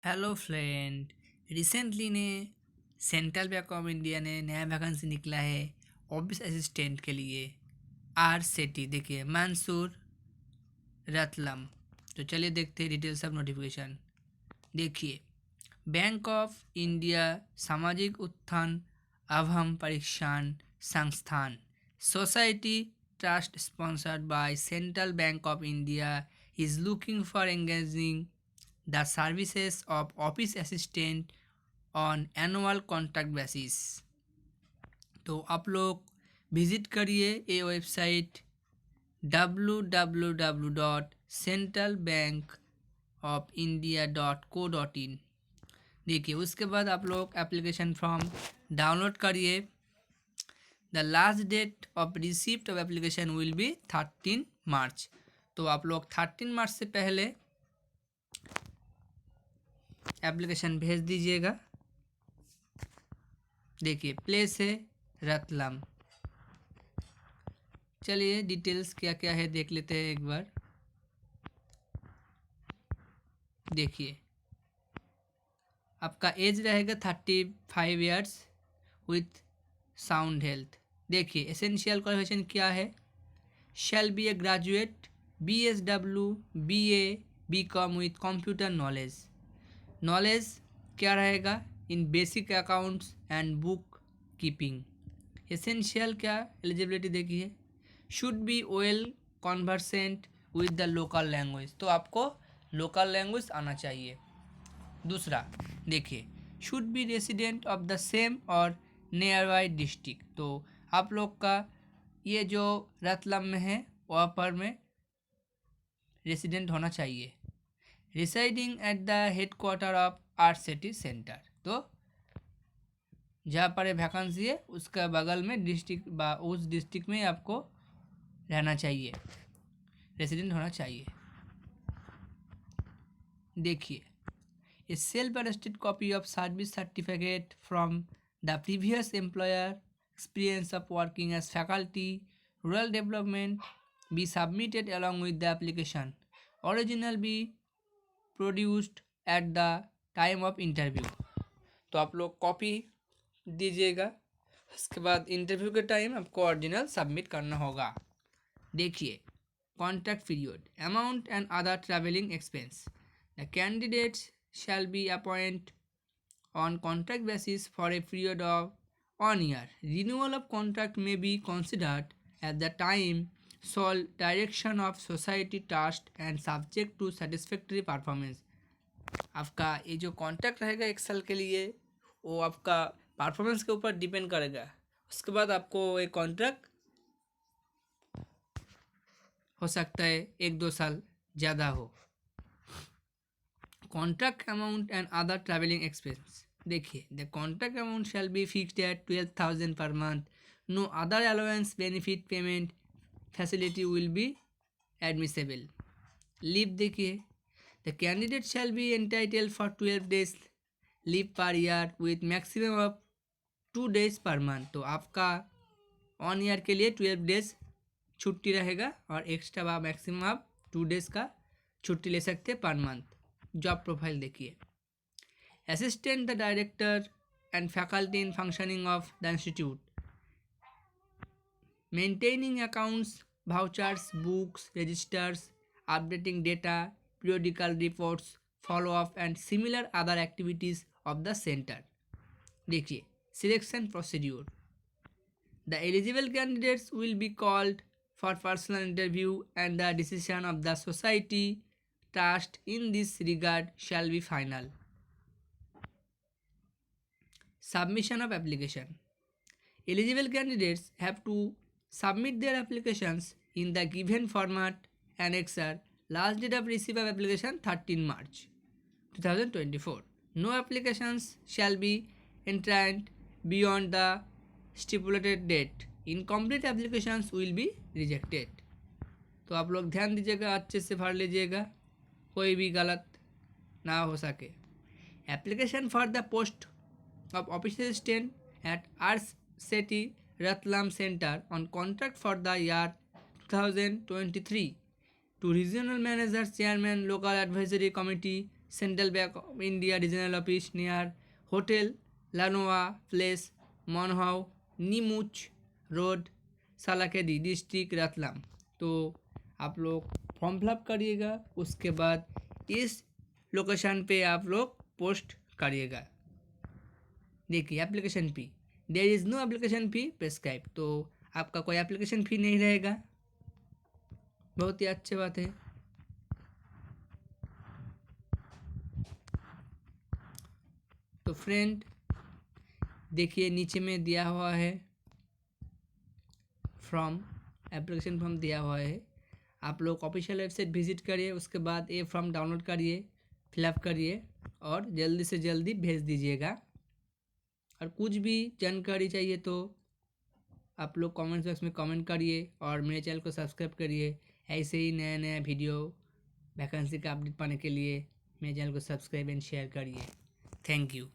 Hello friend. Recently ने central bank of India ने नया वैकेंसी निकला है ऑफिस असिस्टेंट के लिए। आर सेटी देखिए मंसूर रतलम। तो चलिए देखते हैं डिटेल्स ऑफ नोटिफिकेशन। देखिए, बैंक ऑफ इंडिया सामाजिक उत्थान अवम परीक्षण संस्थान society trust sponsored by central bank of India is looking for engaging the services of office assistant on annual contract basis। तो आप लोग विजिट करिए ये वेबसाइट www.centralbankofIndia.co.in। देखिए उसके बाद आप लोग एप्लीकेशन फॉर्म डाउनलोड करिए। The last date of receipt of application will be 13 March. तो आप लोग 13 मार्च से पहले एप्लीकेशन भेज दीजिएगा। देखिए प्लेस है रतलाम। चलिए डिटेल्स क्या क्या है देख लेते हैं एक बार। देखिए आपका एज रहेगा 35 ईयर्स विथ साउंड हेल्थ। देखिए एसेंशियल क्वालिफिकेशन क्या है। Shall be a graduate BSW BA BCom with computer knowledge क्या रहेगा in basic accounts and bookkeeping. Essential क्या एलिजिबिलिटी देखिए, should be well conversant with the local language. तो आपको local language आना चाहिए। दूसरा देखिए, should be resident of the same or nearby district. तो आप लोग का ये जो रतलम में है वहाँ पर में रेसिडेंट होना चाहिए। Residing at the headquarter of our city centre. तो जहाँ पर वैकेंसी है उसका बगल में डिस्ट्रिक्ट उस डिस्ट्रिक्ट में आपको रहना चाहिए, रेसिडेंट होना चाहिए। देखिए, a self attested copy of service certificate from the previous employer experience of working as faculty rural development be submitted along with the application. Original be produced at the time of interview. तो आप लोग copy दीजिएगा, उसके बाद interview के time आपको original submit करना होगा। देखिए contract period amount and other travelling expense. The candidates shall be appointed on contract basis for a period of 1 year. Renewal of contract may be considered at the time sole direction of society trust and subject to satisfactory performance। आपका ये जो contract रहेगा 1 साल के लिए वो आपका performance के ऊपर डिपेंड करेगा। उसके बाद आपको ये कॉन्ट्रैक्ट हो सकता है 1-2 साल ज़्यादा हो। Contract amount and other travelling expense. देखिए the contract amount shall be fixed at 12,000 per month. No other allowance benefit payment facility will be admissible. Leave देखिए, the candidate shall be entitled for 12 days leave per year with maximum of 2 days per month. तो आपका 1 year के लिए 12 days छुट्टी रहेगा और extra maximum आप 2 days का छुट्टी ले सकते हैं पर मंथ। जॉब प्रोफाइल देखिए, assistant the director and faculty in functioning of the institute, maintaining accounts vouchers books registers updating data periodical reports follow up and similar other activities of the center। देखिए selection procedure, the eligible candidates will be called for personal interview and the decision of the society trust in this regard shall be final। Submission of application, eligible candidates have to submit their applications in the given format annexer। Last date of receipt of application 13 March 2024। No applications shall be entered beyond the stipulated date। Incomplete applications will be rejected। तो आप लोग ध्यान दीजिएगा, अच्छे से भर लीजिएगा, कोई भी गलत ना हो सके। Application for the post of office assistant at RCT Ratlam centre on contract for the year 2023 to regional managers chairman local advisory committee central bank of India regional office near hotel लानोआ प्लेस मनहाउ Neemuch road सालाकेदी district Ratlam. तो आप लोग form fill up करिएगा, उसके बाद इस लोकेशन पे आप लोग पोस्ट करिएगा। देखिए application fee, there is no application fee prescribe, तो आपका कोई एप्लीकेशन फ़ी नहीं रहेगा। बहुत ही अच्छी बात है। तो फ्रेंड देखिए नीचे में दिया हुआ है फॉर्म, एप्लीकेशन फॉर्म दिया हुआ है। आप लोग ऑफिशियल वेबसाइट विजिट करिए, उसके बाद ये फॉर्म डाउनलोड करिए, फिलअप करिए और जल्दी से जल्दी भेज दीजिएगा। और कुछ भी जानकारी चाहिए तो आप लोग कमेंट बॉक्स में कमेंट करिए और मेरे चैनल को सब्सक्राइब करिए। ऐसे ही नया नया वीडियो वैकेंसी का अपडेट पाने के लिए मेरे चैनल को सब्सक्राइब एंड शेयर करिए। Thank you.